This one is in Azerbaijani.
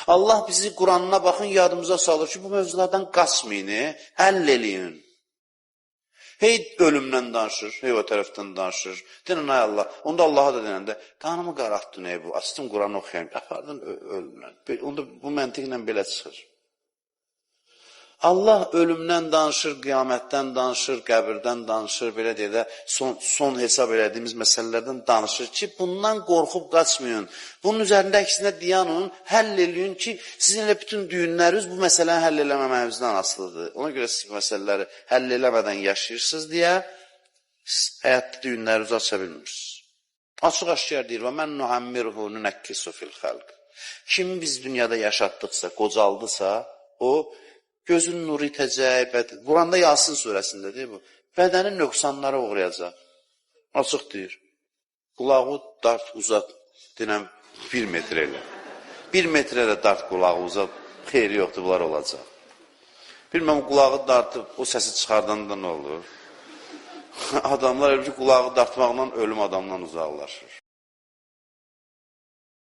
Allah bizi Quranına baxın, yadımıza salır ki, bu mövzulardan qaçmayın, həll eləyin. Hey ölümdən danışır, hey o tərəfdən danışır. Deyən, ay Allah, onda Allah'a da denəndə, qanımı qaraqdın ey bu, açdım Quranı oxuyayım, apardın ölümdən. Onda bu məntiqlə belə çıxır. Allah ölümdən danışır, qiyamətdən danışır, qəbirdən danışır, belə deyə də son hesab elədiyimiz məsələlərdən danışır ki, bundan qorxub qaçmayın. Bunun üzərində əksinə diyanın, həll eləyin ki, sizin elə bütün düyünləriniz bu məsələni həll eləməməyinizdən asılıdır. Ona görə siz məsələləri həll eləmədən yaşayırsınız deyə, həyatda düyünlərinizi aça bilmirsiniz. Açıq aşkar deyir, və mən nuhammirhu nünəkkisu fil xalq. Kim biz dünyada yaşatdıqsa, qocaldısa, o, gözün nuru itəcək, Quranda Yasin surəsində deyir bu, bədənin nöqsanlara uğrayacaq. Açıq deyir, qulağı dart uzat, deyiləm, 1 metr elə. 1 metrə də dart qulağı uzat, xeyri yoxdur, bunlar olacaq. Bilməm, qulağı dartıb, o səsi çıxardanda nə olur? Adamlar ölür ki, qulağı dartmaqla ölüm adamdan uzaqlaşır.